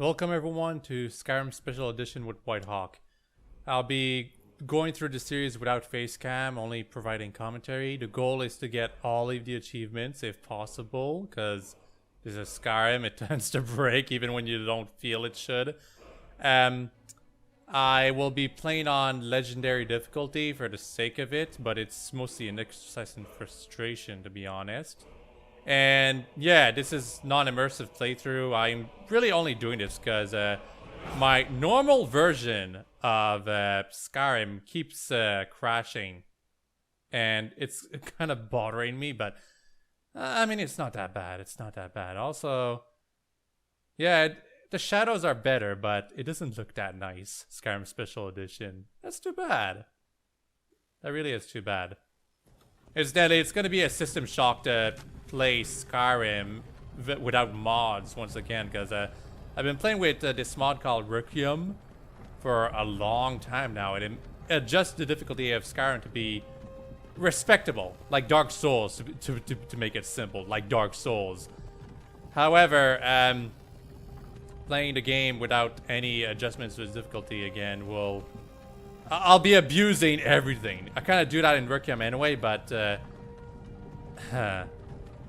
Welcome everyone to Skyrim Special Edition with WhiteHawke. I'll be going through the series without face cam, only providing commentary. The goal is to get all of the achievements if possible, because this is Skyrim, it tends to break even when you don't feel it should. I will be playing on legendary difficulty for the sake of it, but it's mostly an exercise in frustration, to be honest. And yeah, this is non-immersive playthrough. I'm really only doing this because my normal version of Skyrim keeps crashing, and it's kind of bothering me. But I mean, it's not that bad. It's not that bad. Also, yeah, the shadows are better, but it doesn't look that nice. Skyrim Special Edition. That's too bad. That really is too bad. Instead, it's going to be a system shock to play Skyrim without mods once again, because I've been playing with this mod called Requiem for a long time now, and it adjusts the difficulty of Skyrim to be respectable, like Dark Souls, to make it simple, like Dark Souls. However, playing the game without any adjustments to the difficulty again will... I'll be abusing everything. I kind of do that in Requiem anyway, but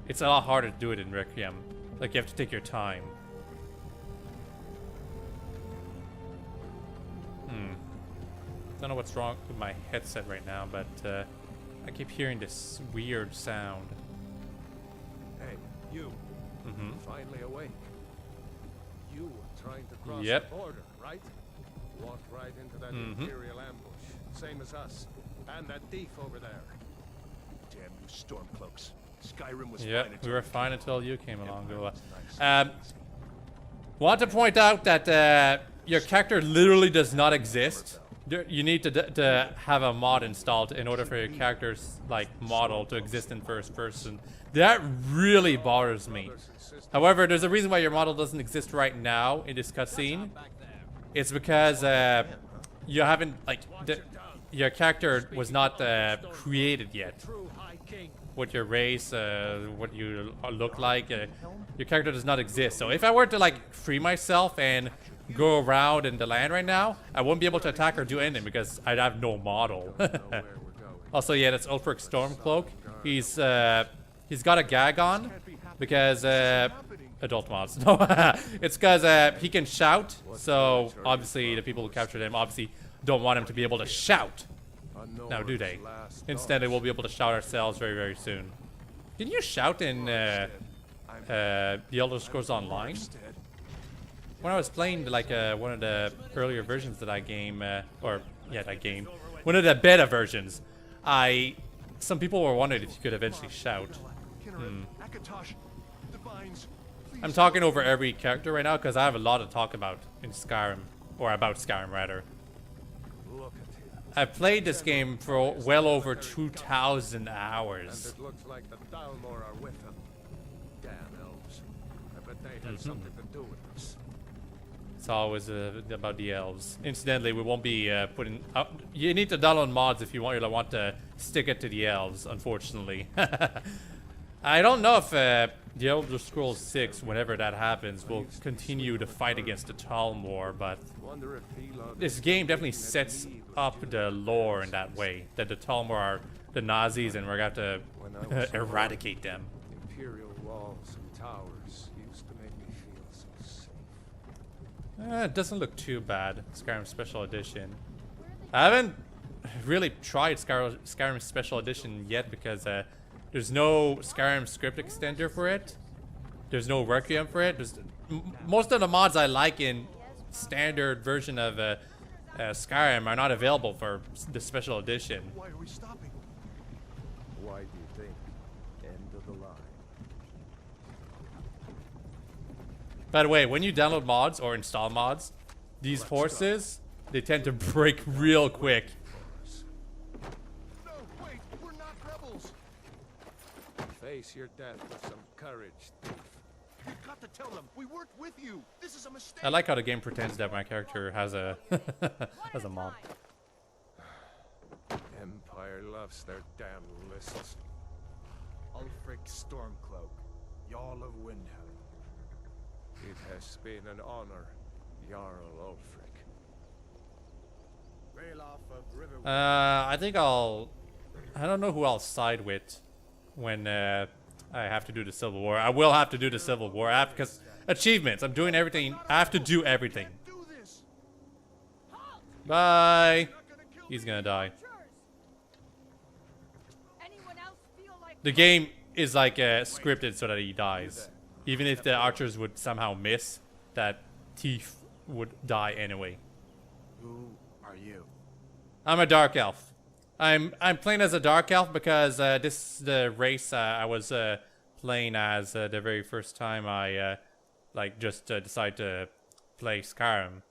it's a lot harder to do it in Requiem. Like, you have to take your time. Don't know what's wrong with my headset right now, but I keep hearing this weird sound. Hey, you. Finally awake. You were trying to cross the border, right? Walked right into that Imperial ambush, same as us, and that thief over there. Damn you Stormcloaks. Skyrim was fine. We were fine until you came along. Want to point out that your character literally does not exist. You need to have a mod installed in order for your character's model to exist in first person. That really bothers me. However, there's a reason why your model doesn't exist right now in this cutscene. It's because you haven't your character was not created yet. What your race, what you look like, your character does not exist. So if I were to free myself and go around in the land right now, I wouldn't be able to attack or do anything because I'd have no model. Also, yeah, that's Ulfric Stormcloak. He's got a gag on because adult mods. No, it's because he can shout. So obviously the people who captured him obviously don't want him to be able to shout. Now, do they? Instead, they will be able to shout ourselves very, very soon. Can you shout in the Elder Scrolls Online? When I was playing one of the earlier versions of that game, one of the beta versions, some people were wondering if you could eventually shout. I'm talking over every character right now because I have a lot to talk about in Skyrim, or about Skyrim rather. I've played this game for well over 2,000 hours. And it looks like the Thalmor are with them. Damn elves. I bet they had something to do with this. It's always about the elves. Incidentally, we won't be putting... you need to download mods if you want to stick it to the elves, unfortunately. I don't know if the Elder Scrolls 6, whenever that happens, will continue to fight against the Thalmor, but this game definitely sets up the lore in that way, that the Thalmor are the Nazis and we're going to have to eradicate them. Imperial walls and towers used to make me feel so safe. It doesn't look too bad, Skyrim Special Edition. I haven't really tried Skyrim Special Edition yet because there's no Skyrim script extender for it. There's no Requiem for it. Most of the mods I like in standard version of Skyrim are not available for the Special Edition. Why are we stopping? Why do you think? End of the line. By the way, when you download mods or install mods, these horses, they tend to break real quick. No, wait, we're not rebels. Face your death with some courage, thief. You got to tell them we worked with you. This is a mistake. I like how the game pretends that my character has a has a mod. Empire loves their damn lists. Ulfric Stormcloak, Jarl of Windhelm. It has been an honor, Jarl Ulfric. I think I don't know who I'll side with when I have to do the Civil War. I will have to do the Civil War because achievements. I'm doing everything. I have to do everything. Bye. He's gonna die. The game is like scripted so that he dies. Even if the archers would somehow miss, that thief would die anyway. Who are you? I'm a dark elf. I'm playing as a dark elf because this is the race I was playing as the very first time I like just decided to play Skyrim.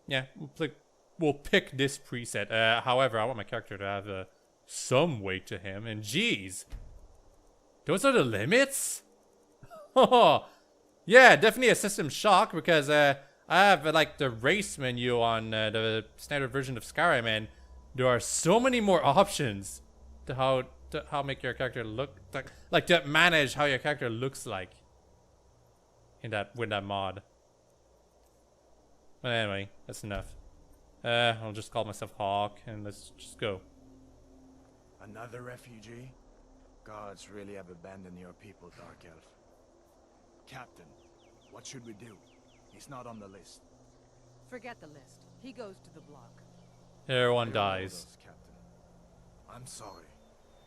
Yeah, we'll pick this preset. However, I want my character to have some weight to him, and geez, those are the limits? Oh, yeah, definitely a system shock because I have like the race menu on the standard version of Skyrim, and there are so many more options to how make your character look like to manage how your character looks like in that with that mod. But anyway, that's enough. I'll just call myself Hawk and let's just go. Another refugee? Gods really have abandoned your people, Dark Elf. Captain, what should we do? He's not on the list. Forget the list. He goes to the block. Everyone You're dies. orders, Captain. I'm sorry.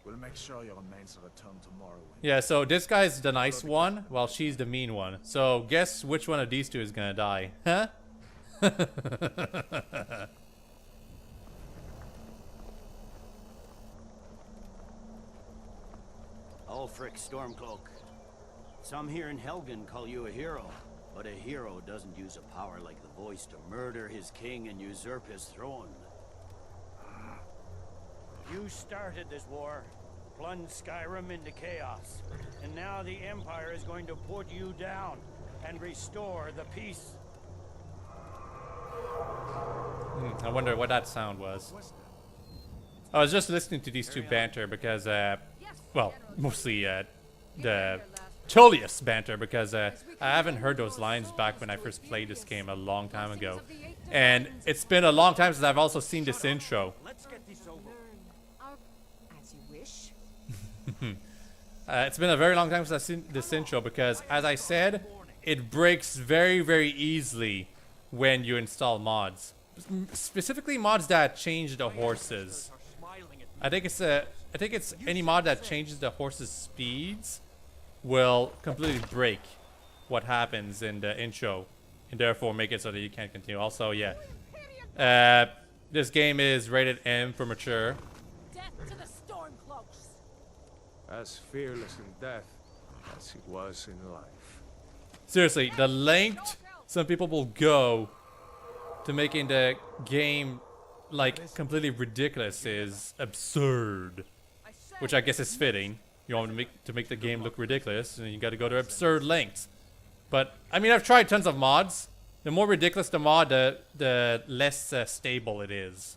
We'll make sure your remains return tomorrow. Yeah, so this guy's the nice one, while she's the mean one. So guess which one of these two is gonna die, huh? Ulfric Stormcloak. Some here in Helgen call you a hero, but a hero doesn't use a power like the voice to murder his king and usurp his throne. You started this war, plunged Skyrim into chaos, and now the Empire is going to put you down and restore the peace. I wonder what that sound was. I was just listening to these two banter because, well, mostly the Tullius banter because I haven't heard those lines back when I first played this game a long time ago. And it's been a long time since I've also seen this intro. Let's get this over. As you wish. It's been a very long time since I've seen this intro because, as I said, it breaks very, very easily when you install mods. Specifically mods that change the horses. I think it's any mod that changes the horses' speeds will completely break what happens in the intro and therefore make it so that you can't continue. Also, yeah, this game is rated M for mature. Death to the Stormcloaks. As fearless in death as he was in life. Seriously, the length some people will go to making the game like completely ridiculous is absurd, which I guess is fitting. You want to make the game look ridiculous, and you got to go to absurd lengths. But I mean, I've tried tons of mods. The more ridiculous the mod, the less stable it is.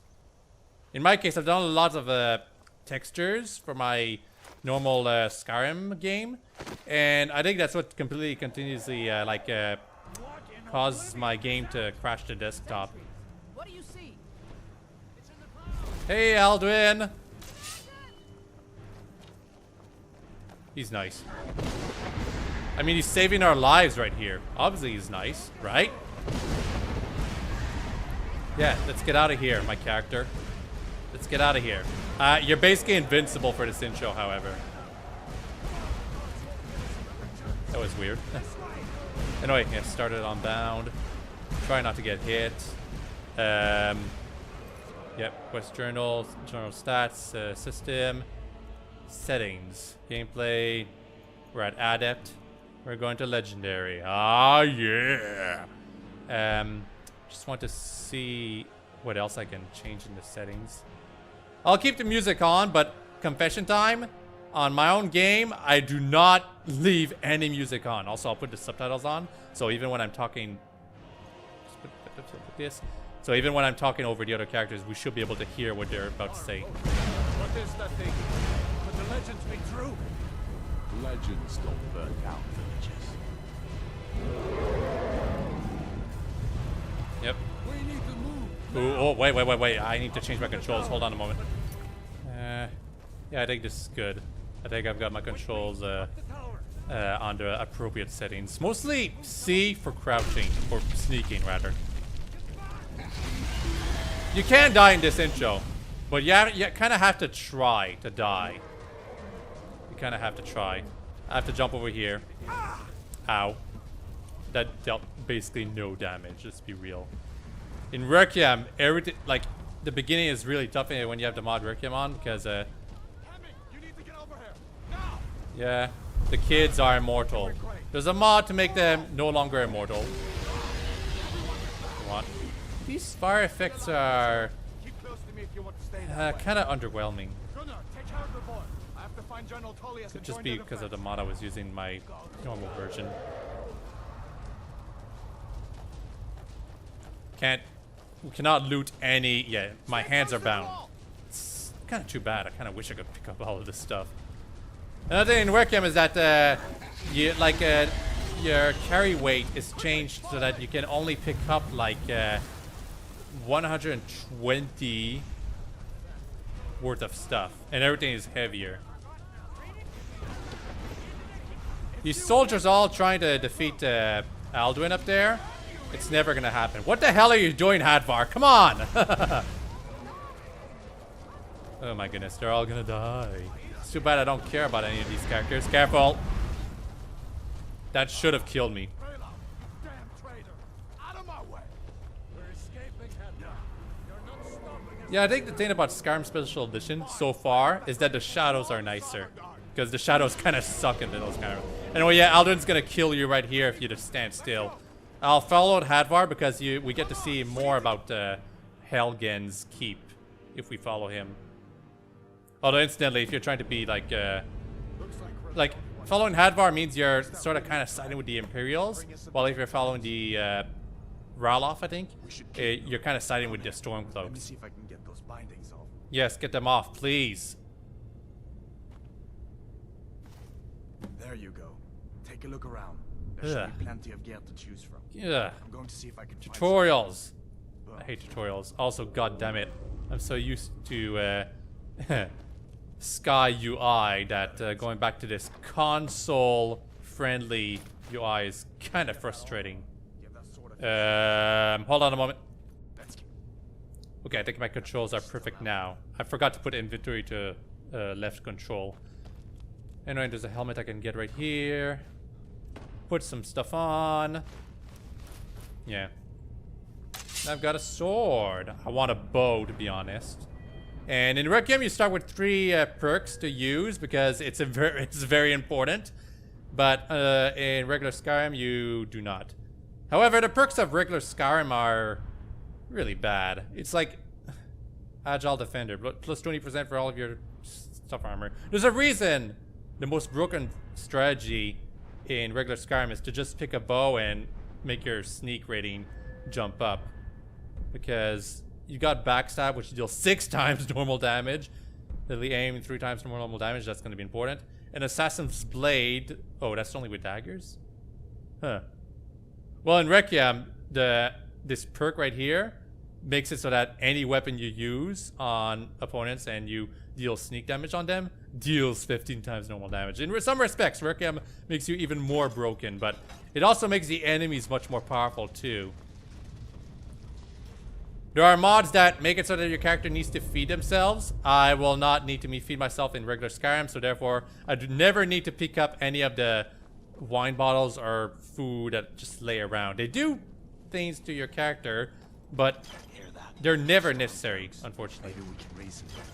In my case, I've done a lot of textures for my normal Skyrim game, and I think that's what completely continuously causes my game to crash the desktop. What do you see? Hey, Aldwin! He's nice. I mean, he's saving our lives right here. Obviously, he's nice, right? Yeah, let's get out of here, my character. Let's get out of here. You're basically invincible for this intro, however. That was weird. Anyway, yeah, started on bound. Try not to get hit. Yep, quest journal, general stats, system, settings, gameplay. We're at adept. We're going to legendary. Ah, yeah. Just want to see what else I can change in the settings. I'll keep the music on, but confession time. On my own game, I do not leave any music on. Also, I'll put the subtitles on, so even when I'm talking, this. So even when I'm talking over the other characters, we should be able to hear what they're about to say. What is that thing? Could the legends be true? Legends don't burn down villages. Yep. We need to move. Ooh, oh, wait. I need to change my controls. Hold on a moment. Yeah, I think this is good. I think I've got my controls under appropriate settings. Mostly C for crouching, or sneaking rather. You can die in this intro, but you kind of have to try to die. You kind of have to try. I have to jump over here. Ow. That dealt basically no damage, let's be real. In Requiem, everything, like, the beginning is really tough when you have the mod Requiem on, because, You need to get over here. Now. yeah, the kids are immortal. There's a mod to make them no longer immortal. Come on. These fire effects are Keep close to me if you want to stay that way. kind of underwhelming. Gunnar, take care of the boy. I have to find General Tullius Could and just join be the because of the defense. mod I was using my normal version. We cannot loot any. Yeah, my hands are bound. It's kind of too bad. I kind of wish I could pick up all of this stuff. Another thing in Requiem is that your carry weight is changed so that you can only pick up like 120 worth of stuff, and everything is heavier. These soldiers all trying to defeat Alduin up there. It's never gonna happen. What the hell are you doing, Hadvar? Come on! Oh my goodness, they're all gonna die. It's too bad I don't care about any of these characters. Careful! That should have killed me. Raylo, damn traitor. Out of my way. We're escaping Hedda. You're not stopping us. Yeah, I think the thing about Skyrim Special Edition so far is that the shadows are nicer. Because the shadows kind of suck in those kind of... Anyway, yeah, Alduin's gonna kill you right here if you just stand still. I'll follow Hadvar because we get to see more about Helgen's keep if we follow him. Although incidentally, if you're trying to be like following Hadvar means you're sort of kind of siding with the Imperials, while if you're following the Ralof, I think, you're kind of siding with the Let me Stormcloaks. see if I can get those bindings off. Yes, get them off, please. There you go. Take a look around. There should Ugh. be plenty of gear to choose from. Yeah. I'm going to see if I can find Tutorials. some- I hate tutorials. Also, god damn it, I'm so used to Sky UI that going back to this console-friendly UI is kind of frustrating. Give that sword a Hold on a moment. Let's get Okay, I think my controls are perfect now. I forgot to put inventory to left control. Anyway, there's a helmet I can get right here. Put some stuff on. Yeah. I've got a sword. I want a bow, to be honest. And in Requiem, you start with 3 perks to use because it's very important. But in regular Skyrim, you do not. However, the perks of regular Skyrim are really bad. It's like Agile Defender, plus 20% for all of your stuff armor. There's a reason the most broken strategy in regular Skyrim is to just pick a bow and make your sneak rating jump up. Because you got backstab, which deals 6 times normal damage. Deadly aim, 3 times normal damage, that's going to be important. And Assassin's Blade, oh, that's only with daggers? Huh. Well, in Requiem, this perk right here makes it so that any weapon you use on opponents and you deal sneak damage on them deals 15 times normal damage. In some respects, Requiem makes you even more broken, but it also makes the enemies much more powerful too. There are mods that make it so that your character needs to feed themselves. I will not need to feed myself in regular Skyrim, so therefore I do never need to pick up any of the wine bottles or food that just lay around. They do things to your character, but they're never necessary, unfortunately. Maybe we can reason with them.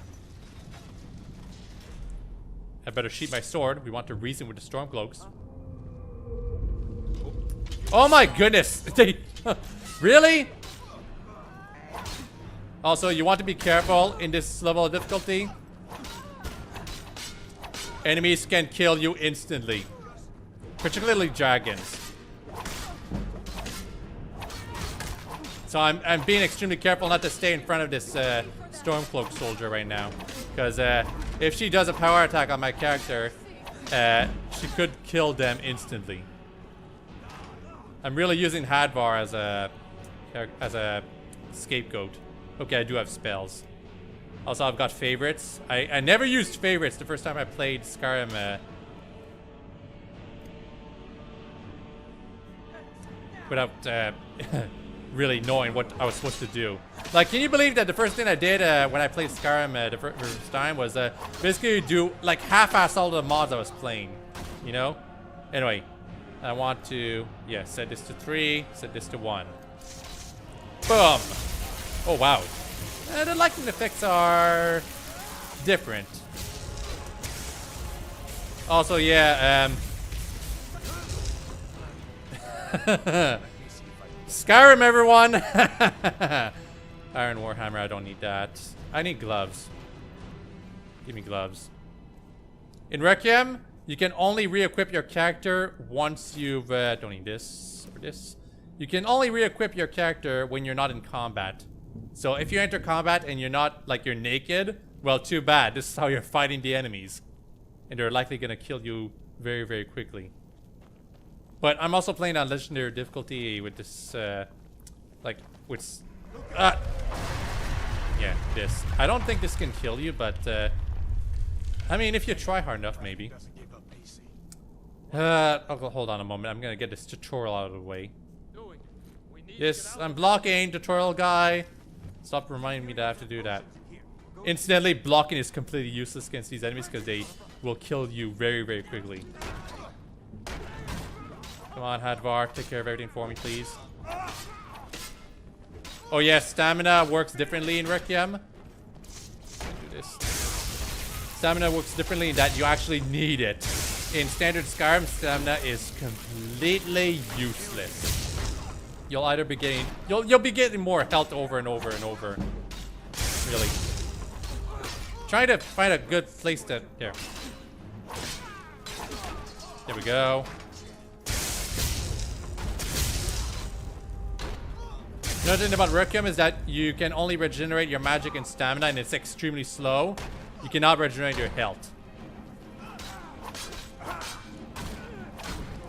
I better sheath my sword. We want to reason with the Stormcloaks. Oh my goodness! They really? Also, you want to be careful in this level of difficulty. Enemies can kill you instantly. Particularly dragons. So I'm being extremely careful not to stay in front of this Stormcloak soldier right now. Because if she does a power attack on my character, she could kill them instantly. I'm really using Hadvar as a scapegoat. Okay, I do have spells. Also, I've got favorites. I never used favorites the first time I played Skyrim without really knowing what I was supposed to do. Like, can you believe that the first thing I did when I played Skyrim the first time was basically do like half-ass all the mods I was playing, you know? Anyway, I want to, yeah, set this to 3, set this to 1. Boom! Oh, wow. The lighting effects are different. Also, yeah, Skyrim, everyone! Iron Warhammer, I don't need that. I need gloves. Give me gloves. In Requiem, you can only re-equip your character once you've... don't need this or this. You can only re-equip your character when you're not in combat. So if you enter combat and you're not, like, you're naked, well, too bad. This is how you're fighting the enemies. And they're likely gonna kill you very, very quickly. But I'm also playing on legendary difficulty with this, like, with... yeah, this. I don't think this can kill you, but, I mean, if you try hard enough, maybe. Okay, hold on a moment. I'm gonna get this tutorial out of the way. Yes, I'm blocking, tutorial guy. Stop reminding me that I have to do that. Incidentally, blocking is completely useless against these enemies because they will kill you very, very quickly. Come on, Hadvar, take care of everything for me, please. Oh yeah, stamina works differently in Requiem. Do this. Stamina works differently in that you actually need it. In standard Skyrim, stamina is completely useless. You'll either be getting... You'll be getting more health over and over and over. Really. Try to find a good place to... There. There we go. Another thing about Requiem is that you can only regenerate your magic and stamina, and it's extremely slow. You cannot regenerate your health.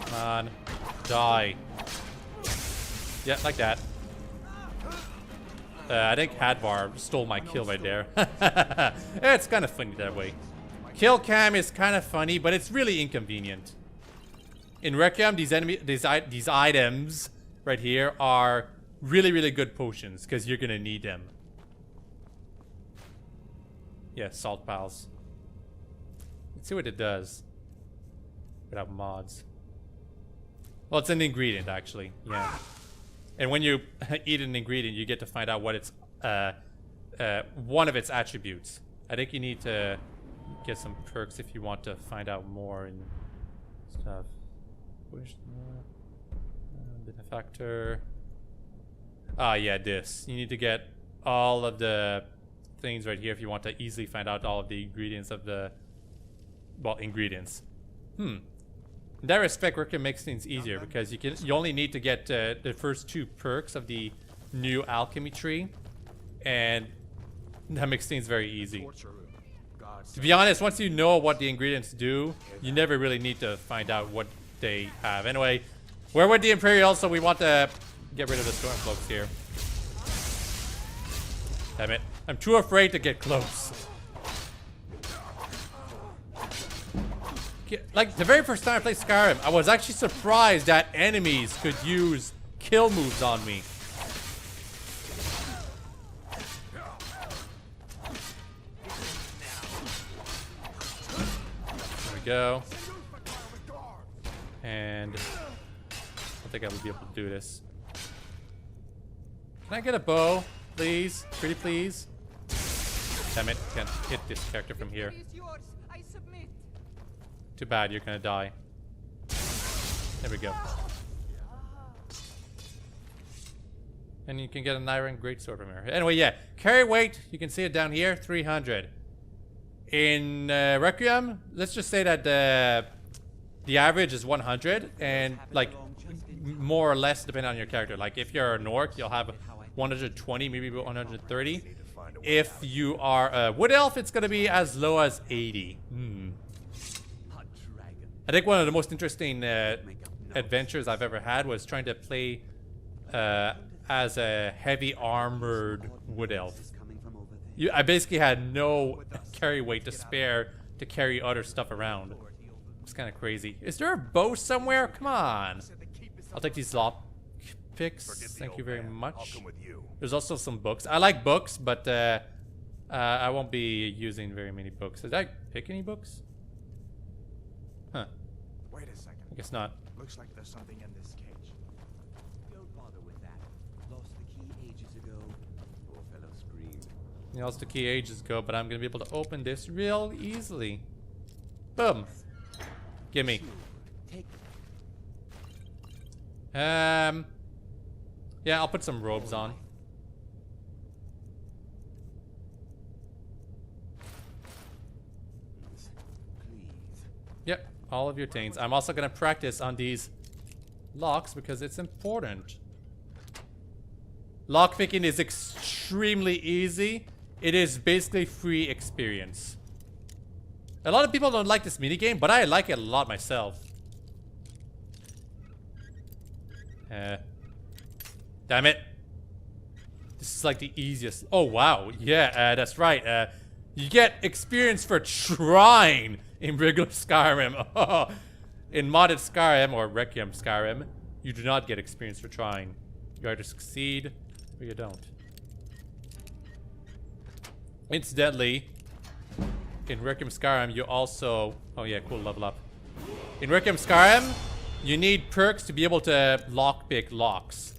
Come on. Die. Yeah, like that. I think Hadvar stole my kill right there. It's kind of funny that way. Kill cam is kind of funny, but it's really inconvenient. In Requiem, these items right here are really, really good potions because you're gonna need them. Yeah, salt pals. Let's see what it does without mods. Well, it's an ingredient actually. Yeah. And when you eat an ingredient, you get to find out what it's one of its attributes. I think you need to get some perks if you want to find out more and stuff. Benefactor. Ah, yeah, this. You need to get all of the things right here if you want to easily find out all of the ingredients of the... Well, ingredients. In that respect, Requiem makes things easier because you only need to get the first 2 perks of the new alchemy tree, and that makes things very easy. To be honest, once you know what the ingredients do, you never really need to find out what they have. Anyway, we're with the Imperial, so we want to get rid of the Stormcloaks here. Damn it. I'm too afraid to get close. Like, the very first time I played Skyrim, I was actually surprised that enemies could use kill moves on me. There we go. And I think I will be able to do this. Can I get a bow, please? Pretty please? Damn it, can't hit this character from here. Too bad, you're gonna die. There we go. And you can get an iron greatsword from here. Anyway, yeah. Carry weight, you can see it down here, 300. In Requiem, let's just say that the average is 100. And, like, more or less depending on your character. Like, if you're an orc, you'll have 120, maybe 130. If you are a wood elf, it's gonna be as low as 80. I think one of the most interesting adventures I've ever had was trying to play as a heavy armored wood elf. I basically had no carry weight to spare to carry other stuff around. It's kind of crazy. Is there a bow somewhere? Come on. I'll take these lock picks. Thank you very much. There's also some books. I like books, but I won't be using very many books. Did I pick any books? Huh. Wait a second. I guess not. Looks like there's something in this cage. Don't bother with that. Lost the key ages ago. Poor fellow screamed. I lost the key ages ago, but I'm gonna be able to open this real easily. Boom. Gimme. Take Yeah, I'll put some robes on. please. Yep, all of your things. I'm also gonna practice on these locks because it's important. Lockpicking is extremely easy. It is basically free experience. A lot of people don't like this minigame, but I like it a lot myself. Damn it. This is like the easiest. Oh, wow. Yeah, that's right. You get experience for trying in regular Skyrim. Oh, in modded Skyrim, or Requiem Skyrim, you do not get experience for trying. You either succeed or you don't. Incidentally, in Requiem Skyrim, you also... Oh yeah, cool, level up. In Requiem Skyrim, you need perks to be able to lockpick locks.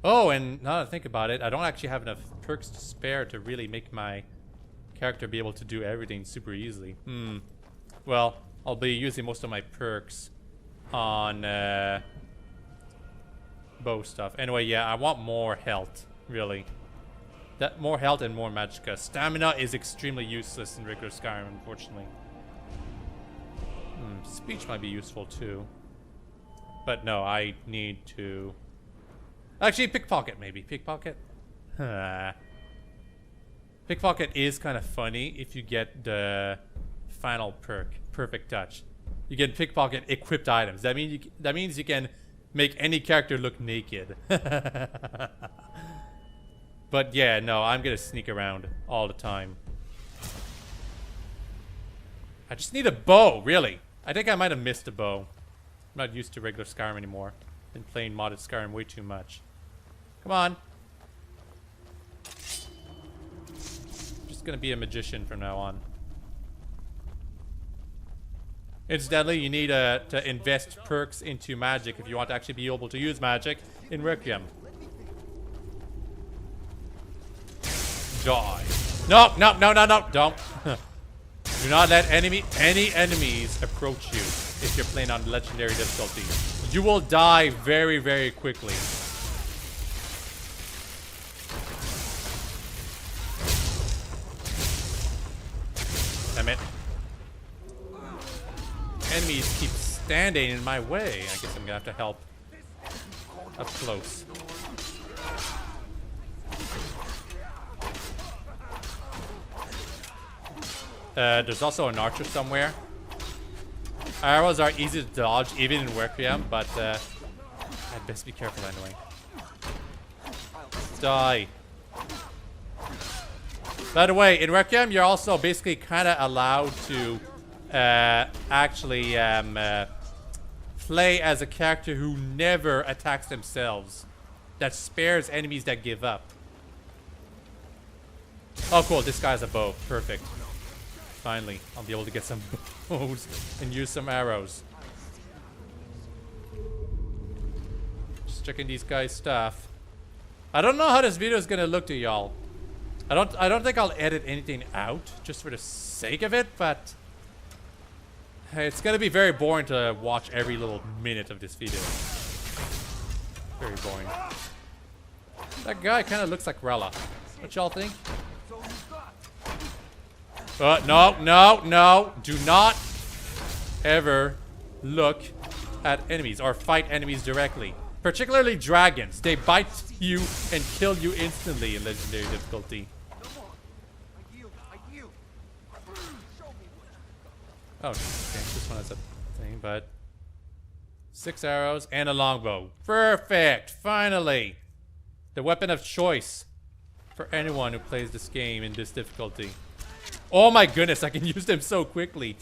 Oh, and now that I think about it, I don't actually have enough perks to spare to really make my character be able to do everything super easily. Well, I'll be using most of my perks on bow stuff. Anyway, yeah, I want more health, really. That more health and more magicka. Stamina is extremely useless in regular Skyrim, unfortunately. Speech might be useful too. But no, I need to... Actually, pickpocket maybe. Pickpocket? Pickpocket is kind of funny if you get the final perk, Perfect Touch. You get pickpocket equipped items. That means you can make any character look naked. But yeah, no, I'm gonna sneak around all the time. I just need a bow, really. I think I might have missed a bow. I'm not used to regular Skyrim anymore. Been playing modded Skyrim way too much. Come on. Just gonna be a magician from now on. Incidentally, you need to invest perks into magic if you want to actually be able to use magic in Requiem. Die. No, no, no, no, no, don't. Do not let any enemies approach you if you're playing on legendary difficulty. You will die very, very quickly. Damn it. Enemies keep standing in my way. I guess I'm gonna have to help up close. There's also an archer somewhere. Arrows are easy to dodge even in Requiem, but I'd best be careful anyway. Die. By the way, in Requiem, you're also basically kind of allowed to actually play as a character who never attacks themselves. That spares enemies that give up. Oh, cool. This guy's a bow. Perfect. Finally, I'll be able to get some bows and use some arrows. Just checking these guys' stuff. I don't know how this video is gonna look to y'all. I don't think I'll edit anything out just for the sake of it, but it's gonna be very boring to watch every little minute of this video. Very boring. That guy kind of looks like Rella. What y'all think? No, no, no. Do not ever look at enemies or fight enemies directly. Particularly dragons. They bite you and kill you instantly in legendary difficulty. Oh, okay. This one has a thing, but 6 arrows and a longbow. Perfect. Finally, the weapon of choice for anyone who plays this game in this difficulty. Oh my goodness, I can use them so quickly.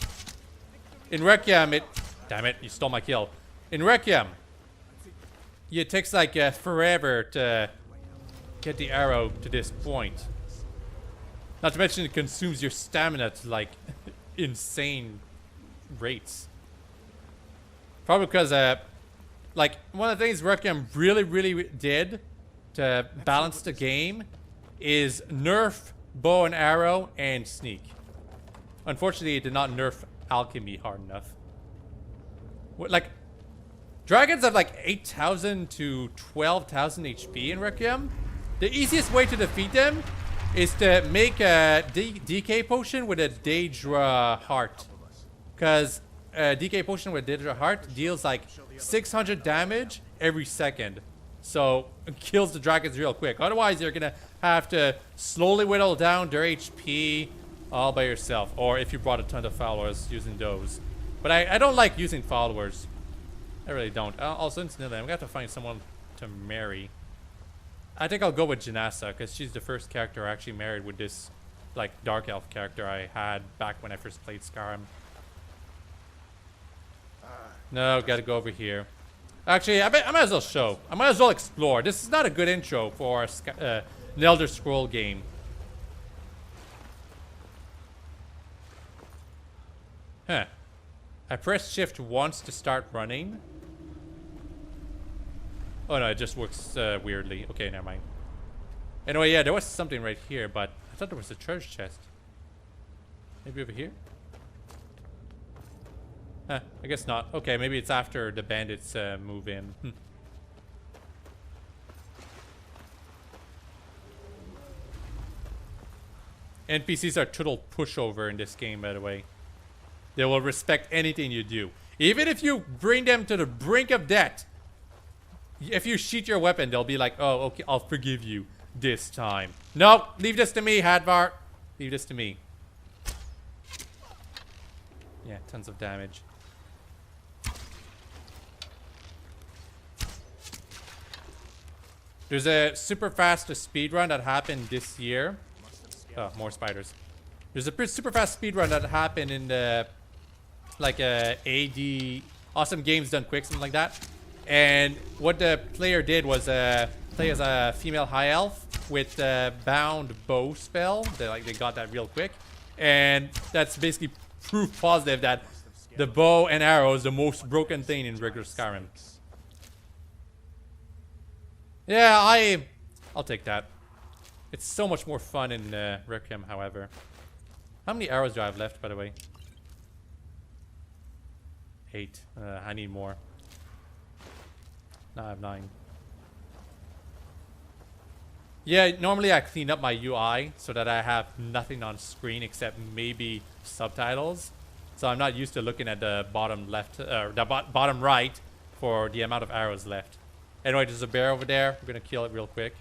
In Requiem, damn it, you stole my kill. In Requiem, it takes like forever to get the arrow to this point. Not to mention it consumes your stamina to like insane rates. Probably because like one of the things Requiem really did to balance the game is nerf bow and arrow and sneak. Unfortunately, it did not nerf alchemy hard enough. What, like, dragons have like 8,000 to 12,000 HP in Requiem. The easiest way to defeat them is to make a DK potion with a Daedra heart. Because a DK potion with a Daedra heart deals like 600 damage every second. So it kills the dragons real quick. Otherwise, you're gonna have to slowly whittle down their HP all by yourself. Or if you brought a ton of followers, using those. But I don't like using followers. I really don't. Also, incidentally, I'm gonna have to find someone to marry. I think I'll go with Janassa, because she's the first character I actually married with this, like, Dark Elf character I had back when I first played Skyrim. No, gotta go over here. Actually, I might as well show. I might as well explore. This is not a good intro for an Elder Scroll game. Huh. I pressed shift once to start running. Oh no, it just works weirdly. Okay, never mind. Anyway, yeah, there was something right here, but I thought there was a treasure chest. Maybe over here? Huh, I guess not. Okay, maybe it's after the bandits move in. NPCs are total pushover in this game, by the way. They will respect anything you do. Even if you bring them to the brink of death. If you shoot your weapon, they'll be like, oh, okay, I'll forgive you this time. No, leave this to me, Hadvar. Leave this to me. Yeah, tons of damage. There's a super fast speedrun that happened this year. Oh, more spiders. There's a super fast speedrun that happened in the like AD Awesome Games Done Quick, something like that. And what the player did was play as a female high elf with a bound bow spell. They got that real quick, and that's basically proof positive that the bow and arrow is the most broken thing in regular Skyrim. Yeah, I'll take that. It's so much more fun in Requiem, however. How many arrows do I have left, by the way? 8. I need more. Now I have 9. Yeah, normally I clean up my UI so that I have nothing on screen except maybe subtitles. So I'm not used to looking at the bottom left, the bottom right for the amount of arrows left. Anyway, there's a bear over there. We're gonna kill it real quick.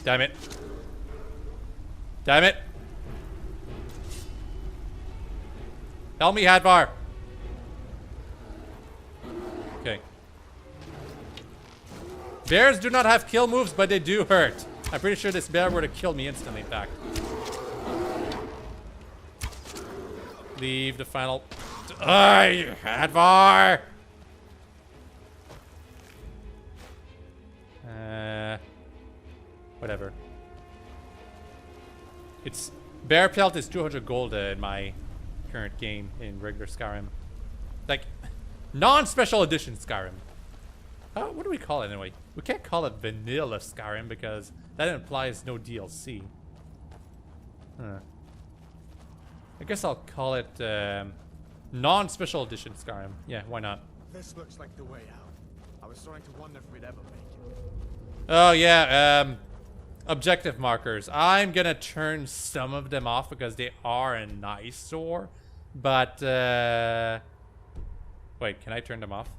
Damn it. Damn it. Help me, Hadvar. Okay. Bears do not have kill moves, but they do hurt. I'm pretty sure this bear would have killed me instantly, in fact. Leave the final... Ay, Hadvar! Whatever. It's... Bear pelt is 200 gold in my current game in regular Skyrim. Like, non-special edition Skyrim. What do we call it anyway? We can't call it vanilla Skyrim because that implies no DLC. Huh. I guess I'll call it non-special edition Skyrim. Yeah, why not? This looks like the way out. I was starting to wonder if we'd ever make it. Oh yeah, objective markers. I'm gonna turn some of them off because they are an eyesore. But wait, can I turn them off?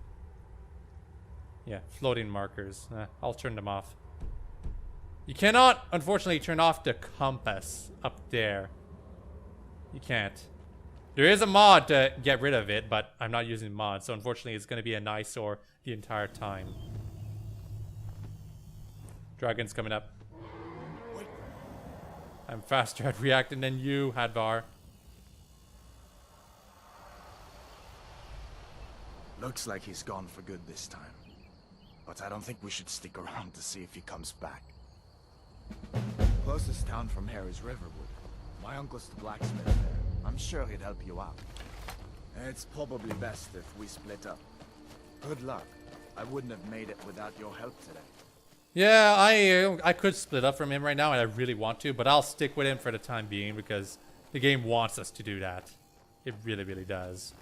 Yeah, floating markers. I'll turn them off. You cannot, unfortunately, turn off the compass up there. You can't. There is a mod to get rid of it, but I'm not using mods, so unfortunately it's going to be an eyesore the entire time. Dragon's coming up. I'm faster at reacting than you, Hadvar. Looks like he's gone for good this time. But I don't think we should stick around to see if he comes back. Closest town from here is Riverwood. My uncle's the blacksmith there. I'm sure he'd help you out. It's probably best if we split up. Good luck. I wouldn't have made it without your help today. Yeah, I could split up from him right now, and I really want to, but I'll stick with him for the time being because the game wants us to do that. It really, really does.